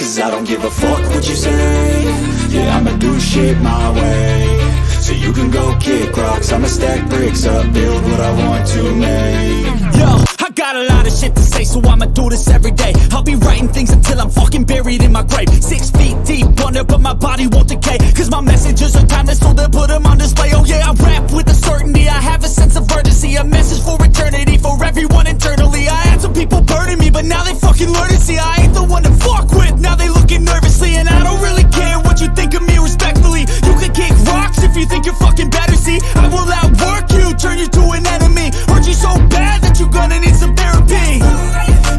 Cause I don't give a fuck what you say. Yeah, I'ma do shit my way. So you can go kick rocks, I'ma stack bricks up, build what I want to make. Yo, I got a lot of shit to say, so I'ma do this every day. I'll be writing things until I'm fucking buried in my grave. 6 feet deep under, but my body won't decay. Cause my messages are timeless, so they'll put them on display. Oh yeah, I rap with a certainty, I have a sense of urgency. A message for eternity, for everyone internally. I had some people burning me, but now they fucking learn to see I ain't the one to fuck with, now they looking nervously. And I don't really care what you think of me respectfully. You can kick rocks if you think you're fucking better, see. I will outwork you, turn you to an enemy. Hurt you so bad that you're gonna need some therapy.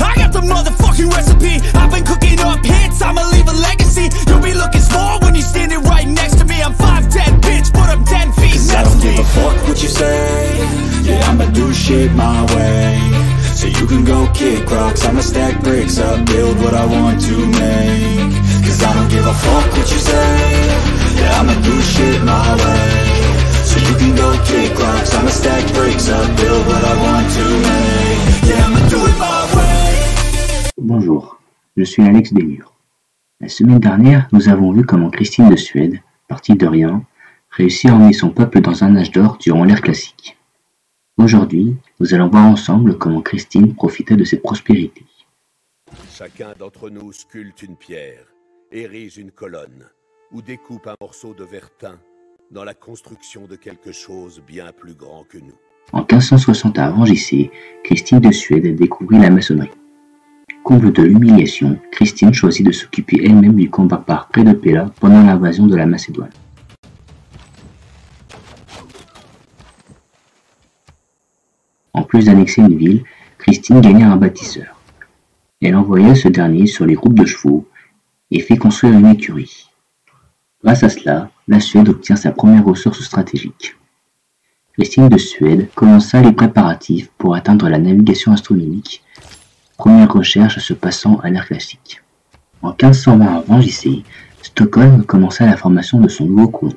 I got the motherfucking recipe. I've been cooking up hits, I'ma leave a legacy. You'll be looking small when you're standing right next to me. I'm 5'10", bitch, but I'm 10 feet next to me. I don't give a fuck what you say. Yeah, I'ma do shit my way. So you can go kick rocks, I'ma stack bricks up, build what I want to make. Cause I don't give a fuck what you say. Yeah, I'ma do shit my way. So you can go kick rocks, I'ma stack bricks up, build what I want to make. Yeah, I'ma do it my way. Bonjour, je suis Alex Desmurs. La semaine dernière, nous avons vu comment Christine de Suède, partie de rien, réussit à emmener son peuple dans un âge d'or durant l'ère classique. Aujourd'hui, nous allons voir ensemble comment Christine profitait de cette prospérité. Chacun d'entre nous sculpte une pierre, érige une colonne ou découpe un morceau de vertin dans la construction de quelque chose bien plus grand que nous. En 1560 avant JC, Christine de Suède découvrit la maçonnerie. Comble de l'humiliation, Christine choisit de s'occuper elle-même du camp barbare près de Pella pendant l'invasion de la Macédoine. En plus d'annexer une ville, Christine gagna un bâtisseur. Elle envoya ce dernier sur les groupes de chevaux et fit construire une écurie. Grâce à cela, la Suède obtient sa première ressource stratégique. Christine de Suède commença les préparatifs pour atteindre la navigation astronomique, première recherche se passant à l'ère classique. En 1520 avant JC, Stockholm commença la formation de son nouveau colon.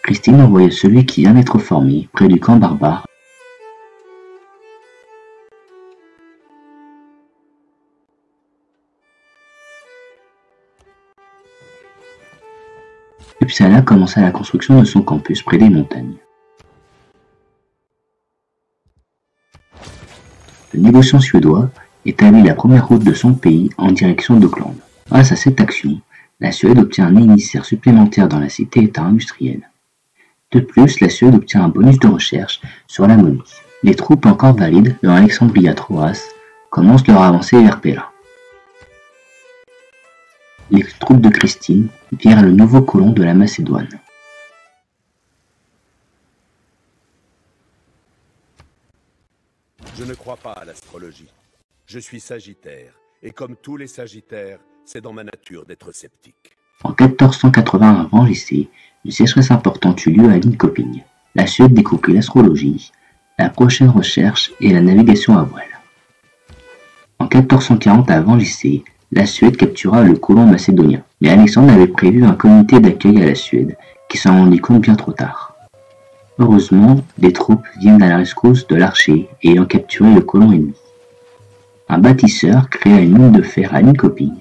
Christine envoya celui qui vient d'être formé près du camp barbare. Uppsala commença la construction de son campus près des montagnes. Le négociant suédois établit la première route de son pays en direction d'Auckland. Grâce à cette action, la Suède obtient un émissaire supplémentaire dans la cité-État industrielle. De plus, la Suède obtient un bonus de recherche sur la monnaie. Les troupes encore valides dans Alexandria Troas commencent leur avancée vers Pella. Les troupes de Christine virent le nouveau colon de la Macédoine. Je ne crois pas à l'astrologie. Je suis Sagittaire, et comme tous les Sagittaires, c'est dans ma nature d'être sceptique. En 1480 avant JC, une sécheresse importante eut lieu à Linköping. La Suède découvrit l'astrologie, la prochaine recherche et la navigation à voile. En 1440 avant JC, la Suède captura le colon macédonien. Mais Alexandre avait prévu un comité d'accueil à la Suède, qui s'en rendit compte bien trop tard. Heureusement, des troupes viennent à la rescousse de l'archer ayant capturé le colon ennemi. Un bâtisseur créa une mine de fer à Linköping,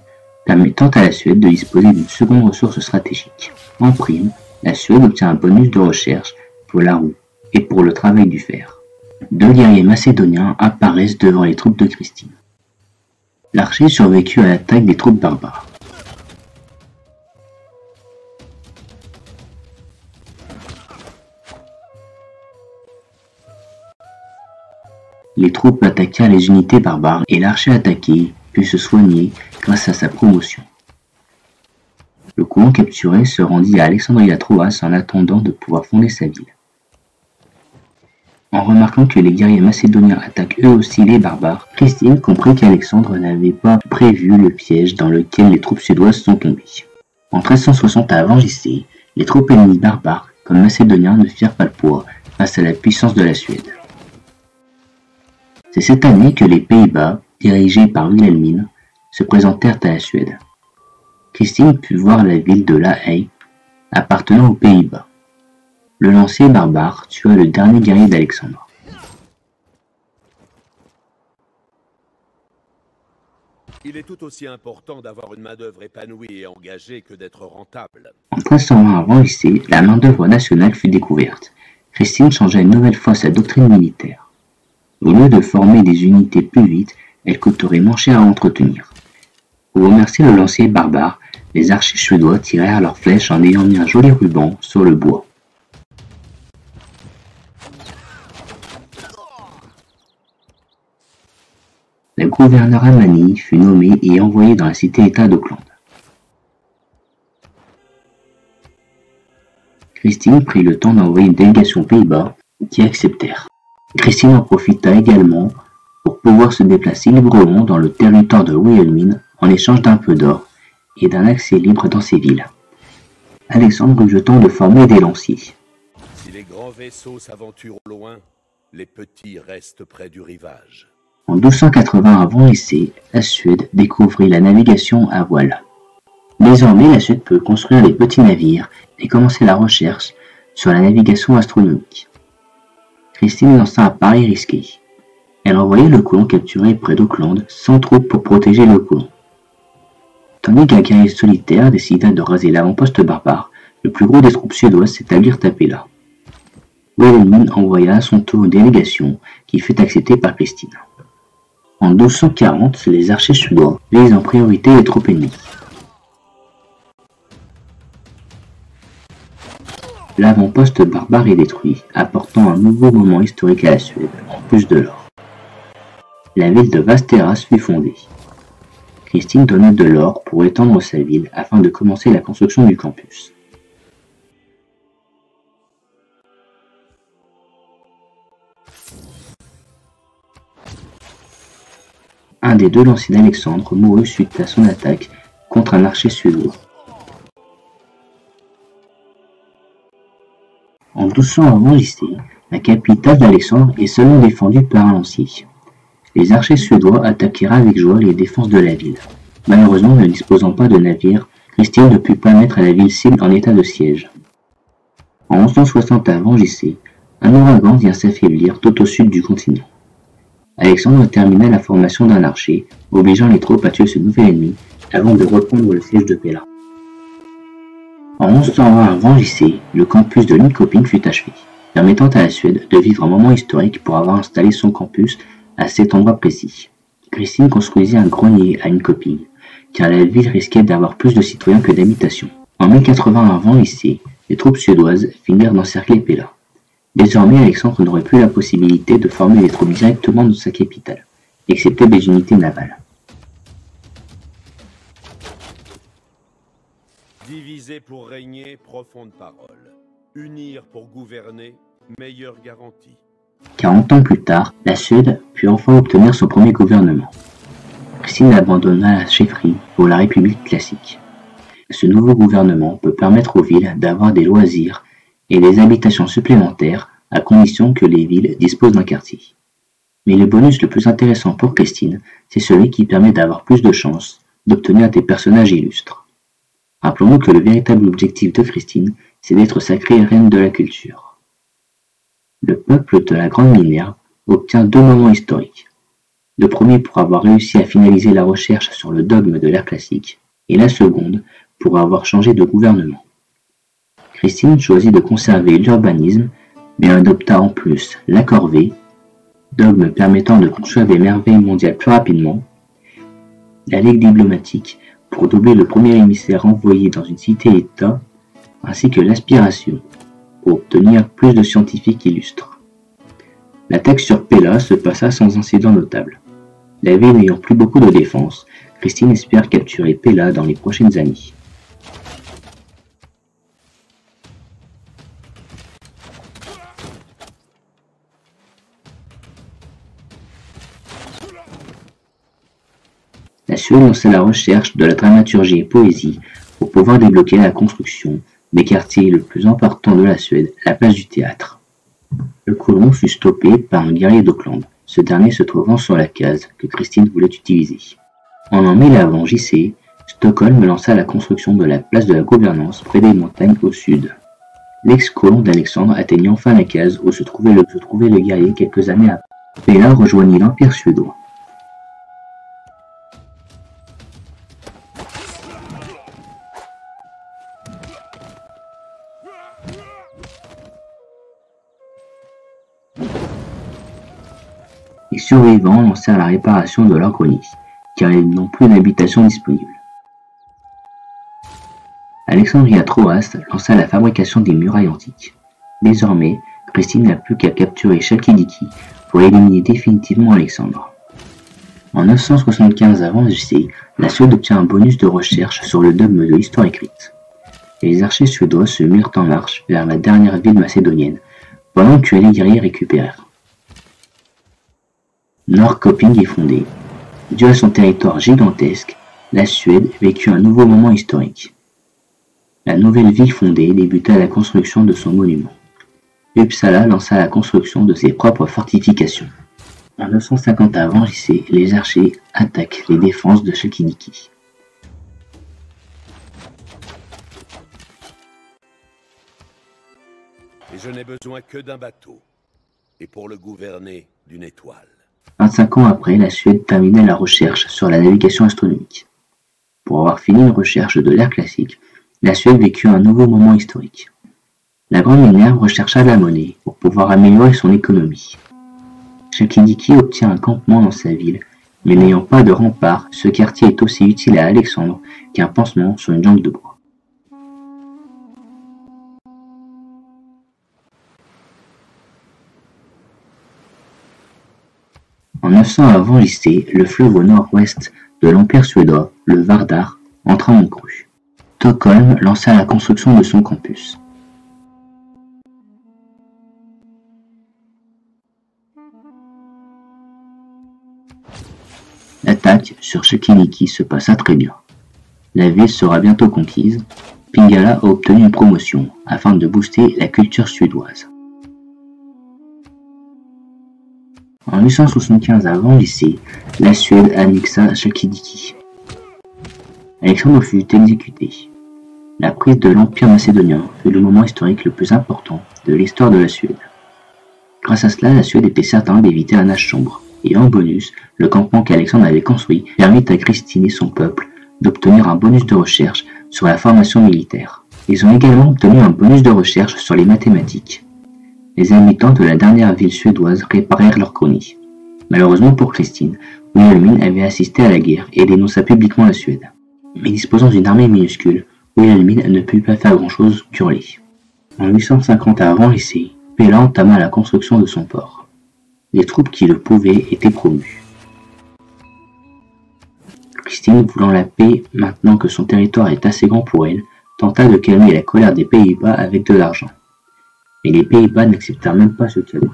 permettant à la Suède de disposer d'une seconde ressource stratégique. En prime, la Suède obtient un bonus de recherche pour la roue et pour le travail du fer. 2 guerriers macédoniens apparaissent devant les troupes de Christine. L'archer survécut à l'attaque des troupes barbares. Les troupes attaquèrent les unités barbares et l'archer attaqué put se soigner grâce à sa promotion. Le colon capturé se rendit à Alexandria Troas en attendant de pouvoir fonder sa ville. En remarquant que les guerriers macédoniens attaquent eux aussi les barbares, Christine comprit qu'Alexandre n'avait pas prévu le piège dans lequel les troupes suédoises sont tombées. En 1360 avant JC, les troupes ennemies barbares comme macédoniens ne firent pas le poids face à la puissance de la Suède. C'est cette année que les Pays-Bas, dirigés par Wilhelmine, se présentèrent à la Suède. Christine put voir la ville de La Haye, appartenant aux Pays-Bas. Le lancier barbare tua le dernier guerrier d'Alexandre. Il est tout aussi important d'avoir une main-d'œuvre épanouie et engagée que d'être rentable. En 1320 avant lycée, la main-d'œuvre nationale fut découverte. Christine changea une nouvelle fois sa doctrine militaire. Au lieu de former des unités plus vite, elles coûteraient moins cher à entretenir. Pour remercier le lancier barbare, les archers suédois tirèrent leurs flèches en ayant mis un joli ruban sur le bois. Le gouverneur Amani fut nommé et envoyé dans la cité-État d'Auckland. Christine prit le temps d'envoyer une délégation aux Pays-Bas qui acceptèrent. Christine en profita également pour pouvoir se déplacer librement dans le territoire de Wilhelmine en échange d'un peu d'or et d'un accès libre dans ses villes. Alexandre eut le temps de former des lanciers. Si les grands vaisseaux s'aventurent au loin, les petits restent près du rivage. En 1280 avant lycée, la Suède découvrit la navigation à voile. Désormais, la Suède peut construire des petits navires et commencer la recherche sur la navigation astronomique. Christine lança un pari risqué. Elle envoyait le colon capturé près d'Auckland sans troupes pour protéger le colon. Tandis qu'un guerrier solitaire décida de raser l'avant-poste barbare, le plus gros des troupes suédoises s'établirent à Pella. Wilhelmine envoya à son tour une délégation qui fut acceptée par Christine. En 1240, les archers suédois visent en priorité les troupes ennemies. L'avant-poste barbare est détruit, apportant un nouveau moment historique à la Suède, en plus de l'or. La ville de Västerås fut fondée. Christine donna de l'or pour étendre sa ville afin de commencer la construction du campus. Un des deux lanciers d'Alexandre mourut suite à son attaque contre un archer suédois. En 1200 avant lycée, la capitale d'Alexandre est seulement défendue par un lancier. Les archers suédois attaquèrent avec joie les défenses de la ville. Malheureusement, ne disposant pas de navires, Christine ne put pas mettre la ville cible en état de siège. En 1160 avant lycée, un ouragan vient s'affaiblir tout au sud du continent. Alexandre termina la formation d'un archer, obligeant les troupes à tuer ce nouvel ennemi avant de reprendre le siège de Pella. En 1120 avant lycée, le campus de Linköping fut achevé, permettant à la Suède de vivre un moment historique pour avoir installé son campus à cet endroit précis. Christine construisit un grenier à Linköping, car la ville risquait d'avoir plus de citoyens que d'habitations. En 1080 avant lycée, les troupes suédoises finirent d'encercler Pella. Désormais, Alexandre n'aurait plus la possibilité de former des troupes directement dans sa capitale, excepté des unités navales. Diviser pour régner, profonde parole. Unir pour gouverner, meilleure garantie. 40 ans plus tard, la Suède put enfin obtenir son premier gouvernement. Christine abandonna la chefferie pour la République classique. Ce nouveau gouvernement peut permettre aux villes d'avoir des loisirs et des habitations supplémentaires à condition que les villes disposent d'un quartier. Mais le bonus le plus intéressant pour Christine, c'est celui qui permet d'avoir plus de chances d'obtenir des personnages illustres. Rappelons-nous que le véritable objectif de Christine, c'est d'être sacrée reine de la culture. Le peuple de la Grande Minerve obtient deux moments historiques. Le premier pour avoir réussi à finaliser la recherche sur le dogme de l'ère classique, et la seconde pour avoir changé de gouvernement. Christine choisit de conserver l'urbanisme, mais adopta en plus la corvée, dogme permettant de construire des merveilles mondiales plus rapidement, la ligue diplomatique pour doubler le premier émissaire envoyé dans une cité-État, ainsi que l'aspiration pour obtenir plus de scientifiques illustres. L'attaque sur Pella se passa sans incident notable. La ville n'ayant plus beaucoup de défense, Christine espère capturer Pella dans les prochaines années. La Suède lança la recherche de la dramaturgie et poésie pour pouvoir débloquer la construction des quartiers le plus important de la Suède, la place du théâtre. Le colon fut stoppé par un guerrier d'Auckland, ce dernier se trouvant sur la case que Christine voulait utiliser. En l'an 1000 avant JC, Stockholm lança la construction de la place de la gouvernance près des montagnes au sud. L'ex-colon d'Alexandre atteignit enfin la case où se trouvait le guerrier quelques années après. Pella rejoignit l'Empire suédois. Les survivants lancèrent la réparation de leur colonie, car ils n'ont plus d'habitation disponible. Alexandria Troas lança la fabrication des murailles antiques. Désormais, Christine n'a plus qu'à capturer Chalkidiki pour éliminer définitivement Alexandre. En 975 avant JC, la Suède obtient un bonus de recherche sur le dogme de l'histoire écrite. Les archers suédois se mirent en marche vers la dernière ville macédonienne, pendant que les guerriers récupérèrent. Norrköping est fondée. Dû à son territoire gigantesque, la Suède vécut un nouveau moment historique. La nouvelle ville fondée débuta la construction de son monument. Uppsala lança la construction de ses propres fortifications. En 950 avant JC, les archers attaquent les défenses de Chalkidiki. Et je n'ai besoin que d'un bateau, et pour le gouverner, d'une étoile. 25 ans après, la Suède terminait la recherche sur la navigation astronomique. Pour avoir fini une recherche de l'ère classique, la Suède vécut un nouveau moment historique. La Grande Minerve rechercha la monnaie pour pouvoir améliorer son économie. Chalkidiki obtient un campement dans sa ville, mais n'ayant pas de rempart, ce quartier est aussi utile à Alexandre qu'un pansement sur une jambe de bois. En 900 avant JC, le fleuve au nord-ouest de l'Empire suédois, le Vardar, entra en crue. Stockholm lança la construction de son campus. L'attaque sur Chalkidiki se passa très bien. La ville sera bientôt conquise. Pingala a obtenu une promotion afin de booster la culture suédoise. En 875 avant JC, la Suède annexa Chalkidiki. Alexandre fut exécuté. La prise de l'Empire macédonien fut le moment historique le plus important de l'histoire de la Suède. Grâce à cela, la Suède était certaine d'éviter un âge sombre. Et en bonus, le campement qu'Alexandre avait construit permit à Christine et son peuple d'obtenir un bonus de recherche sur la formation militaire. Ils ont également obtenu un bonus de recherche sur les mathématiques. Les habitants de la dernière ville suédoise réparèrent leur colonie. Malheureusement pour Christine, Wilhelmine avait assisté à la guerre et dénonça publiquement la Suède. Mais disposant d'une armée minuscule, Wilhelmine ne put pas faire grand-chose qu'hurler. En 850 avant JC, Pella entama la construction de son port. Les troupes qui le pouvaient étaient promues. Christine, voulant la paix maintenant que son territoire est assez grand pour elle, tenta de calmer la colère des Pays-Bas avec de l'argent. Mais les Pays-Bas n'acceptèrent même pas ce cadeau.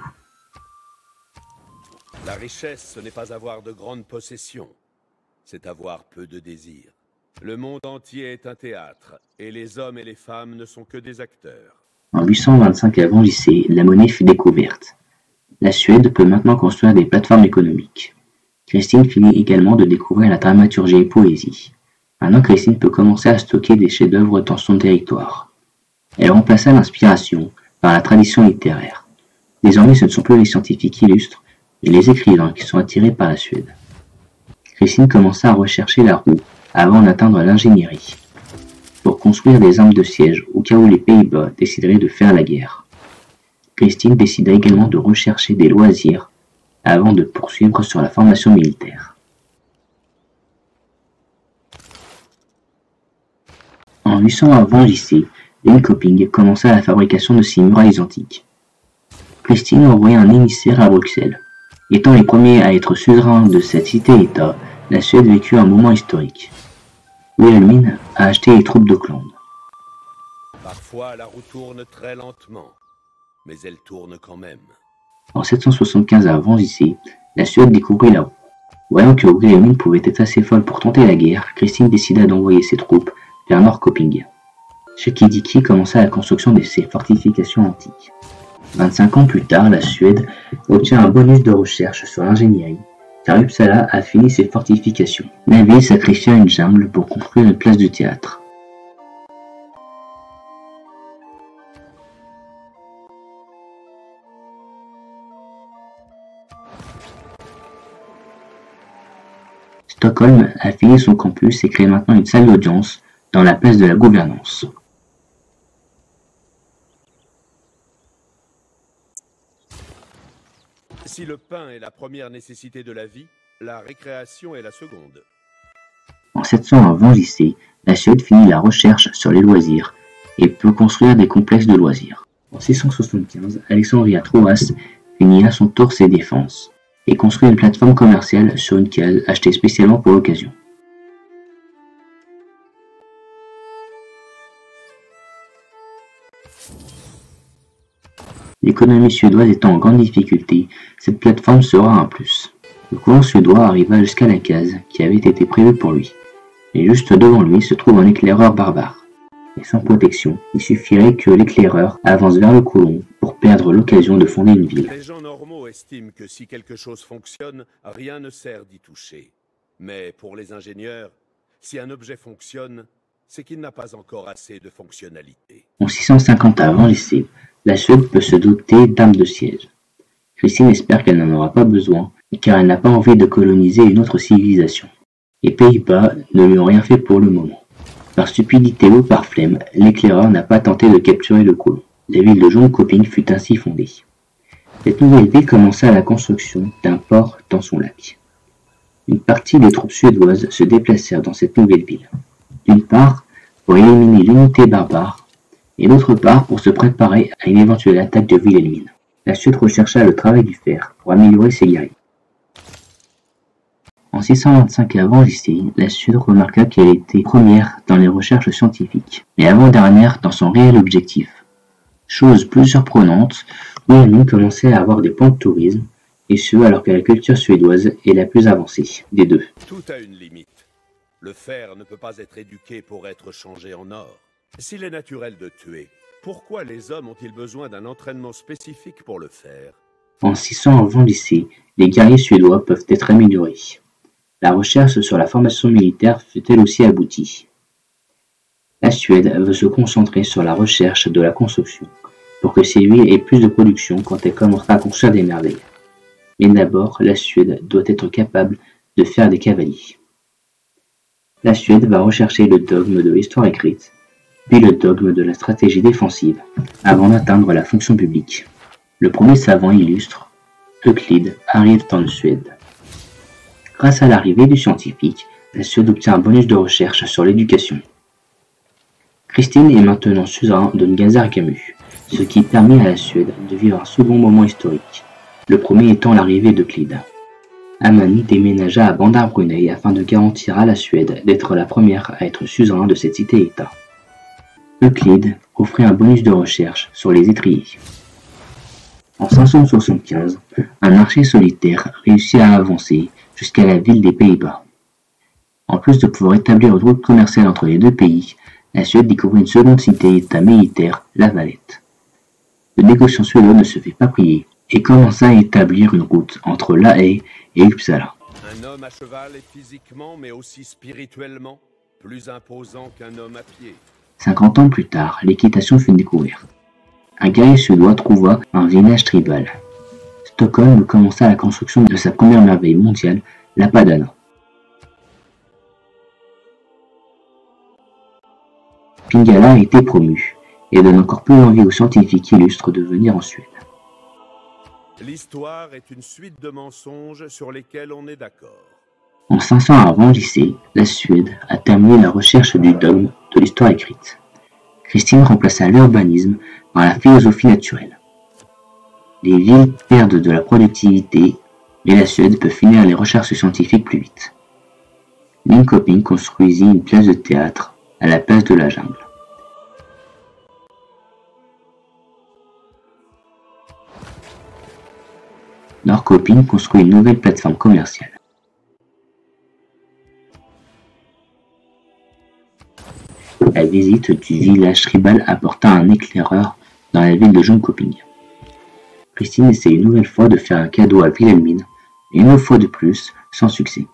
La richesse, ce n'est pas avoir de grandes possessions, c'est avoir peu de désirs. Le monde entier est un théâtre, et les hommes et les femmes ne sont que des acteurs. En 825 avant JC, la monnaie fut découverte. La Suède peut maintenant construire des plateformes économiques. Christine finit également de découvrir la dramaturgie et poésie. Maintenant, Christine peut commencer à stocker des chefs-d'œuvre dans son territoire. Elle remplaça l'inspiration par la tradition littéraire. Désormais, ce ne sont plus les scientifiques illustres, mais les écrivains qui sont attirés par la Suède. Christine commença à rechercher la roue avant d'atteindre l'ingénierie, pour construire des armes de siège au cas où les Pays-Bas décideraient de faire la guerre. Christine décida également de rechercher des loisirs avant de poursuivre sur la formation militaire. En 800 avant JC, Linköping commença la fabrication de ses murailles antiques. Christine envoya un émissaire à Bruxelles. Étant les premiers à être suzerains de cette cité-État, la Suède vécut un moment historique. Wilhelmine a acheté les troupes d'Auckland. Parfois, la roue tourne très lentement, mais elle tourne quand même. En 775 avant JC, la Suède découvrit la roue. Voyant que Wilhelmine pouvait être assez folle pour tenter la guerre, Christine décida d'envoyer ses troupes vers Norrköping. Chalkidiki commença la construction de ses fortifications antiques. 25 ans plus tard, la Suède obtient un bonus de recherche sur l'ingénierie, car Uppsala a fini ses fortifications. La ville sacrifia une jungle pour construire une place du théâtre. Stockholm a fini son campus et crée maintenant une salle d'audience dans la place de la gouvernance. Si le pain est la première nécessité de la vie, la récréation est la seconde. En 700 avant JC, la Suède finit la recherche sur les loisirs et peut construire des complexes de loisirs. En 675, Alexandria Troas finit à son tour ses défenses et construit une plateforme commerciale sur une case achetée spécialement pour l'occasion. L'économie suédoise étant en grande difficulté, cette plateforme sera un plus. Le courant suédois arriva jusqu'à la case qui avait été prévue pour lui. Mais juste devant lui se trouve un éclaireur barbare. Et sans protection, il suffirait que l'éclaireur avance vers le colon pour perdre l'occasion de fonder une ville. Les gens normaux estiment que si quelque chose fonctionne, rien ne sert d'y toucher. Mais pour les ingénieurs, si un objet fonctionne, c'est qu'il n'a pas encore assez de fonctionnalité. En 650 avant JC, la Suède peut se doter d'armes de siège. Christine espère qu'elle n'en aura pas besoin, car elle n'a pas envie de coloniser une autre civilisation. Les Pays-Bas ne lui ont rien fait pour le moment. Par stupidité ou par flemme, l'éclaireur n'a pas tenté de capturer le colon. La ville de Jönköping fut ainsi fondée. Cette nouvelle ville commença la construction d'un port dans son lac. Une partie des troupes suédoises se déplacèrent dans cette nouvelle ville. D'une part, pour éliminer l'unité barbare, et d'autre part pour se préparer à une éventuelle attaque de Wilhelmine. La Suède rechercha le travail du fer pour améliorer ses guerriers. En 625 avant JC, la Suède remarqua qu'elle était première dans les recherches scientifiques, mais avant-dernière dans son réel objectif. Chose plus surprenante, Wilhelmine commençait à avoir des points de tourisme, et ce alors que la culture suédoise est la plus avancée des deux. Tout a une limite. Le fer ne peut pas être éduqué pour être changé en or. S'il est naturel de tuer, pourquoi les hommes ont-ils besoin d'un entraînement spécifique pour le faire? En 600 avant JC, les guerriers suédois peuvent être améliorés. La recherche sur la formation militaire fut elle aussi aboutie. La Suède veut se concentrer sur la recherche de la construction, pour que ces villes aient plus de production quand elle commencera à construire des merveilles. Mais d'abord, la Suède doit être capable de faire des cavaliers. La Suède va rechercher le dogme de l'histoire écrite, puis le dogme de la stratégie défensive, avant d'atteindre la fonction publique. Le premier savant illustre, Euclide, arrive en Suède. Grâce à l'arrivée du scientifique, la Suède obtient un bonus de recherche sur l'éducation. Christine est maintenant suzerain de Ngazargamu, ce qui permet à la Suède de vivre un second moment historique, le premier étant l'arrivée d'Euclide. Amani déménagea à Bandar-Brunei afin de garantir à la Suède d'être la première à être suzerain de cette cité-État. Euclide offrit un bonus de recherche sur les étriers. En 575, un archer solitaire réussit à avancer jusqu'à la ville des Pays-Bas. En plus de pouvoir établir une route commerciale entre les deux pays, la Suède découvrit une seconde cité-État militaire, La Valette. Le négociant suédois ne se fait pas prier et commença à établir une route entre La Haye et Uppsala. Un homme à cheval est physiquement mais aussi spirituellement plus imposant qu'un homme à pied. 50 ans plus tard, l'équitation fut découverte. Un guerrier suédois trouva un village tribal. Stockholm commença la construction de sa première merveille mondiale, la Padana. Pingala a été promu et donne encore plus envie aux scientifiques illustres de venir en Suède. L'histoire est une suite de mensonges sur lesquels on est d'accord. En 500 avant JC, la Suède a terminé la recherche du dogme de l'histoire écrite. Christine remplaça l'urbanisme par la philosophie naturelle. Les villes perdent de la productivité, mais la Suède peut finir les recherches scientifiques plus vite. Linköping construisit une place de théâtre à la place de la jungle. Norrköping construit une nouvelle plateforme commerciale. La visite du village tribal apporta un éclaireur dans la ville de Jönköping. Christine essaie une nouvelle fois de faire un cadeau à Wilhelmine, et une fois de plus, sans succès.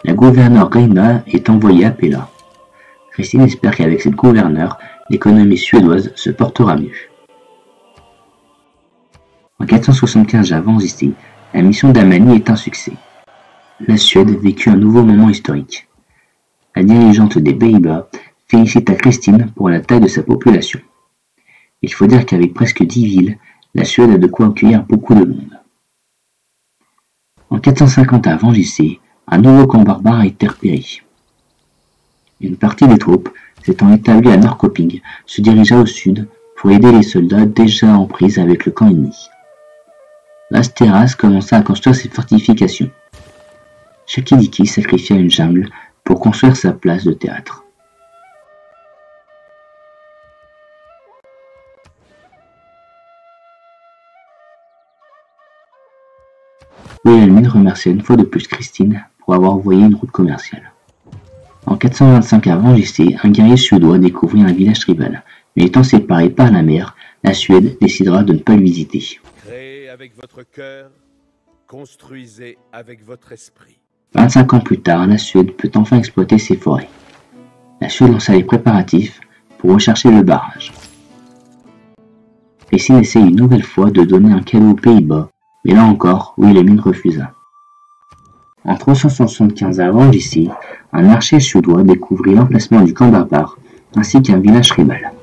La gouverneure Reina est envoyée à Pella. Christine espère qu'avec cette gouverneure, l'économie suédoise se portera mieux. En 475 avant JC, la mission d'Amani est un succès. La Suède vécut un nouveau moment historique. La dirigeante des Pays-Bas félicita Christine pour la taille de sa population. Il faut dire qu'avec presque 10 villes, la Suède a de quoi accueillir beaucoup de monde. En 450 avant JC, un nouveau camp barbare a été repéré. Une partie des troupes, s'étant établies à Norrköping, se dirigea au sud pour aider les soldats déjà en prise avec le camp ennemi. Västerås commença à construire ses fortifications. Chakidiki sacrifia une jungle pour construire sa place de théâtre. Wilhelmine remercia une fois de plus Christine pour avoir envoyé une route commerciale. En 425 avant JC, un guerrier suédois découvrit un village tribal, mais étant séparé par la mer, la Suède décidera de ne pas le visiter. Créez avec votre cœur, construisez avec votre esprit. 25 ans plus tard, la Suède peut enfin exploiter ses forêts. La Suède lança les préparatifs pour rechercher le barrage. Christine essaye une nouvelle fois de donner un cadeau aux Pays-Bas, mais là encore, Wilhelmine refusa. En 375 avant JC, un archer suédois découvrit l'emplacement du camp barbare, ainsi qu'un village tribal.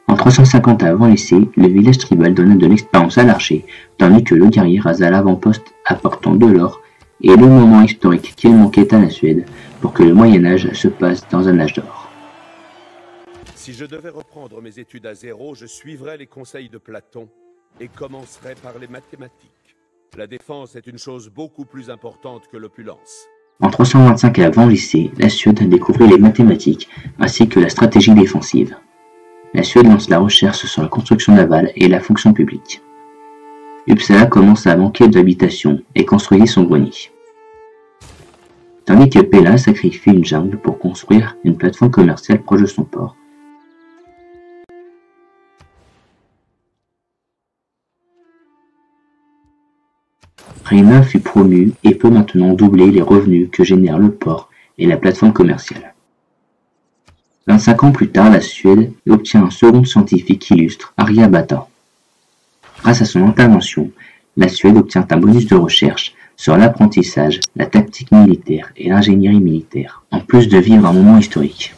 En 350 avant JC, le village tribal donna de l'expérience à l'archer, tandis que le guerrier rasa l'avant-poste apportant de l'or, et le moment historique qu'il manquait à la Suède pour que le Moyen-Âge se passe dans un âge d'or. Si je devais reprendre mes études à zéro, je suivrais les conseils de Platon et commencerais par les mathématiques. La défense est une chose beaucoup plus importante que l'opulence. En 325 avant JC, la Suède découvrit les mathématiques ainsi que la stratégie défensive. La Suède lance la recherche sur la construction navale et la fonction publique. Uppsala commence à manquer d'habitation et construisit son grenier. Tandis que Pella sacrifie une jungle pour construire une plateforme commerciale proche de son port. Reina fut promue et peut maintenant doubler les revenus que génèrent le port et la plateforme commerciale. 25 ans plus tard, la Suède obtient un second scientifique illustre, Aryabhata. Grâce à son intervention, la Suède obtient un bonus de recherche sur l'apprentissage, la tactique militaire et l'ingénierie militaire, en plus de vivre un moment historique.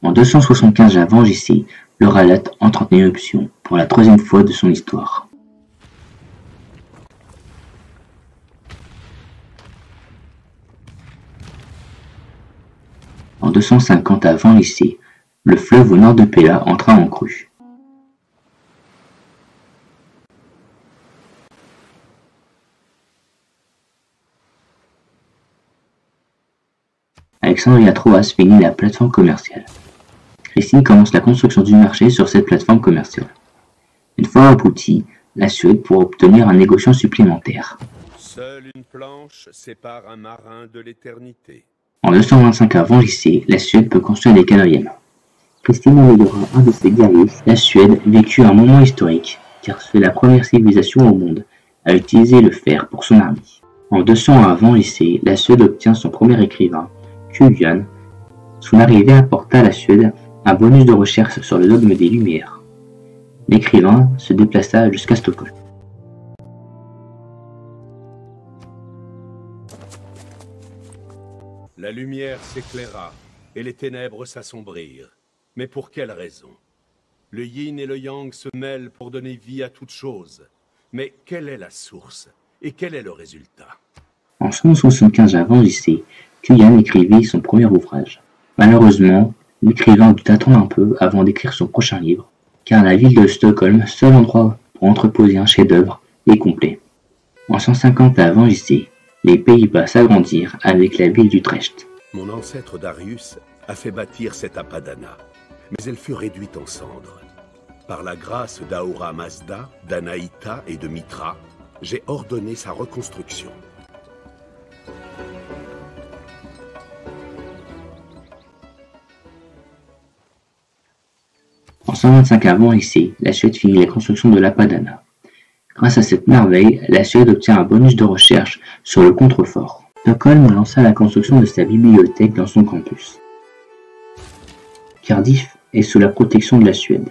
En 275 avant JC, le Ralat entre en éruption pour la troisième fois de son histoire. En 250 avant JC, le fleuve au nord de Pella entra en crue. Alexandria Troas finit la plateforme commerciale. Christine commence la construction du marché sur cette plateforme commerciale. Une fois aboutie, la Suède pourra obtenir un négociant supplémentaire. Seule une planche sépare un marin de l'éternité. En 225 avant JC, la Suède peut construire des quadrilles. Christine envoyera un de ses guerriers. La Suède vécut un moment historique, car c'est la première civilisation au monde à utiliser le fer pour son armée. En 200 avant JC, la Suède obtient son premier écrivain, Kujan. Son arrivée apporta à la Suède un bonus de recherche sur le dogme des Lumières. L'écrivain se déplaça jusqu'à Stockholm. La lumière s'éclaira et les ténèbres s'assombrirent. Mais pour quelle raison? Le yin et le yang se mêlent pour donner vie à toute chose. Mais quelle est la source? Et quel est le résultat? En 175 avant JC, Kujan écrivit son premier ouvrage. Malheureusement, l'écrivain dut attendre un peu avant d'écrire son prochain livre, car la ville de Stockholm, seul endroit pour entreposer un chef-d'œuvre, est complet. En 150 avant JC, les Pays-Bas s'agrandirent avec la ville d'Utrecht. Mon ancêtre Darius a fait bâtir cette Apadana, mais elle fut réduite en cendres. Par la grâce d'Ahura Mazda, d'Anaïta et de Mitra, j'ai ordonné sa reconstruction. En 125 avant JC, la Suède finit la construction de l'Apadana. Grâce à cette merveille, la Suède obtient un bonus de recherche sur le contrefort. Stockholm lança la construction de sa bibliothèque dans son campus. Cardiff est sous la protection de la Suède.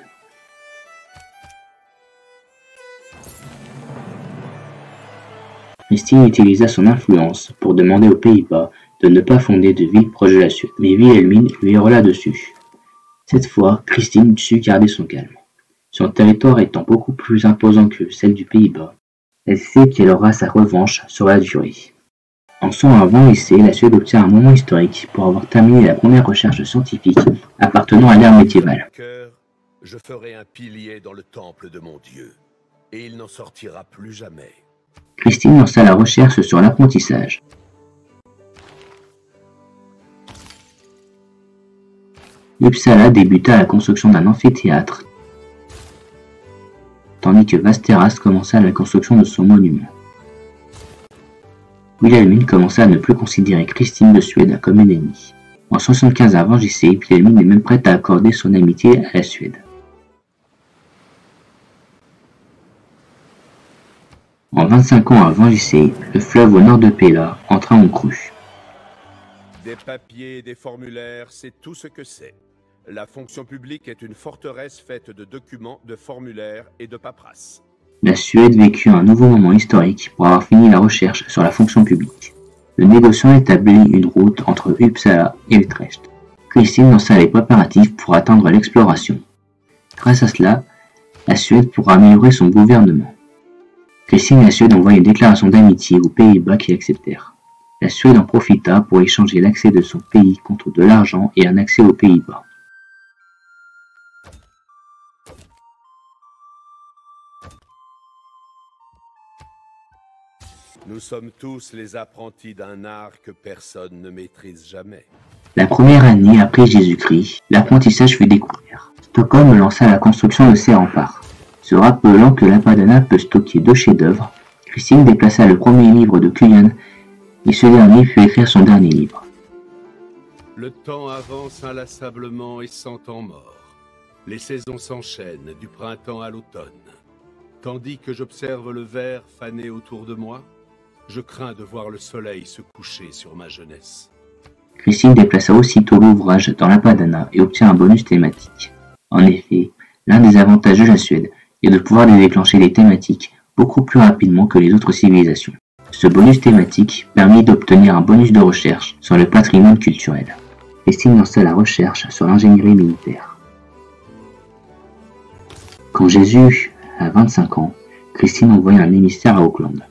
Christine utilisa son influence pour demander aux Pays-Bas de ne pas fonder de ville proche de la Suède, mais Wilhelmine lui hurla dessus. Cette fois, Christine sut garder son calme. Son territoire étant beaucoup plus imposant que celle du Pays-Bas, elle sait qu'elle aura sa revanche sur la durée. En son avant lycée, la Suède obtient un moment historique pour avoir terminé la première recherche scientifique appartenant à l'ère médiévale. Je ferai un pilier dans le temple de mon Dieu, et il n'en sortira plus jamais. Christine lança la recherche sur l'apprentissage. Uppsala débuta la construction d'un amphithéâtre, tandis que Västerås commença la construction de son monument. Wilhelmine commença à ne plus considérer Christine de Suède comme une ennemie. En 75 avant JC, Wilhelmine est même prête à accorder son amitié à la Suède. En 25 ans avant JC, le fleuve au nord de Pella entra en crue. Des papiers et des formulaires, c'est tout ce que c'est. La fonction publique est une forteresse faite de documents, de formulaires et de paperasses. La Suède vécut un nouveau moment historique pour avoir fini la recherche sur la fonction publique. Le négociant établit une route entre Uppsala et Utrecht. Christine lança les préparatifs pour atteindre l'exploration. Grâce à cela, la Suède pourra améliorer son gouvernement. Christine et la Suède envoient une déclaration d'amitié aux Pays-Bas qui acceptèrent. La Suède en profita pour échanger l'accès de son pays contre de l'argent et un accès aux Pays-Bas. Nous sommes tous les apprentis d'un art que personne ne maîtrise jamais. La première année après Jésus-Christ, l'apprentissage fut découvert. Stockholm lança la construction de ses remparts. Se rappelant que l'Apadana peut stocker 2 chefs-d'œuvre, Christine déplaça le premier livre de Kujan et ce dernier put écrire son dernier livre. Le temps avance inlassablement et sans temps mort. Les saisons s'enchaînent du printemps à l'automne. Tandis que j'observe le vert faner autour de moi, je crains de voir le soleil se coucher sur ma jeunesse. Christine déplaça aussitôt l'ouvrage dans l'Apadana et obtient un bonus thématique. En effet, l'un des avantages de la Suède est de pouvoir déclencher des thématiques beaucoup plus rapidement que les autres civilisations. Ce bonus thématique permit d'obtenir un bonus de recherche sur le patrimoine culturel. Christine lança la recherche sur l'ingénierie militaire. Quand Jésus a 25 ans, Christine envoya un émissaire à Auckland.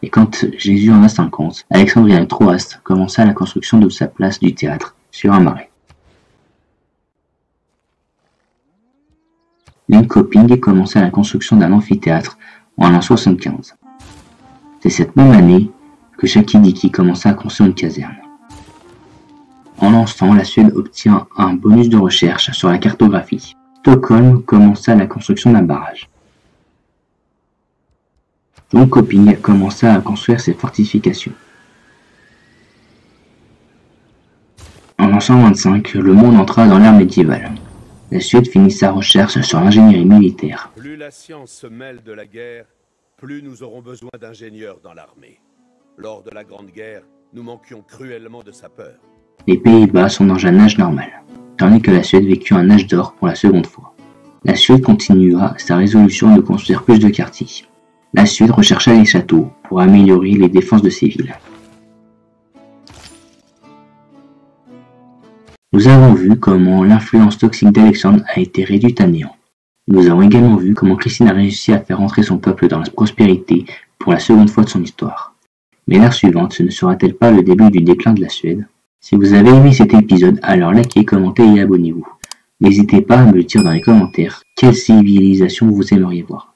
Et quand Jésus en a 50, Alexandria Troas commença la construction de sa place du théâtre sur un marais. Linköping commença la construction d'un amphithéâtre en l'an 75. C'est cette même année que Sakidiki commença à construire une caserne. En l'an 100, la Suède obtient un bonus de recherche sur la cartographie. Stockholm commença la construction d'un barrage. Linköping commença à construire ses fortifications. En l'an 125, le monde entra dans l'ère médiévale. La Suède finit sa recherche sur l'ingénierie militaire. Plus la science se mêle de la guerre, plus nous aurons besoin d'ingénieurs dans l'armée. Lors de la Grande Guerre, nous manquions cruellement de sapeurs. Les Pays-Bas sont dans un âge normal, tandis que la Suède vécut un âge d'or pour la seconde fois. La Suède continua sa résolution de construire plus de quartiers. La Suède rechercha les châteaux pour améliorer les défenses de ses villes. Nous avons vu comment l'influence toxique d'Alexandre a été réduite à néant. Nous avons également vu comment Christine a réussi à faire entrer son peuple dans la prospérité pour la seconde fois de son histoire. Mais l'ère suivante, ce ne sera-t-elle pas le début du déclin de la Suède? Si vous avez aimé cet épisode, alors likez, commentez et abonnez-vous. N'hésitez pas à me le dire dans les commentaires quelle civilisation vous aimeriez voir.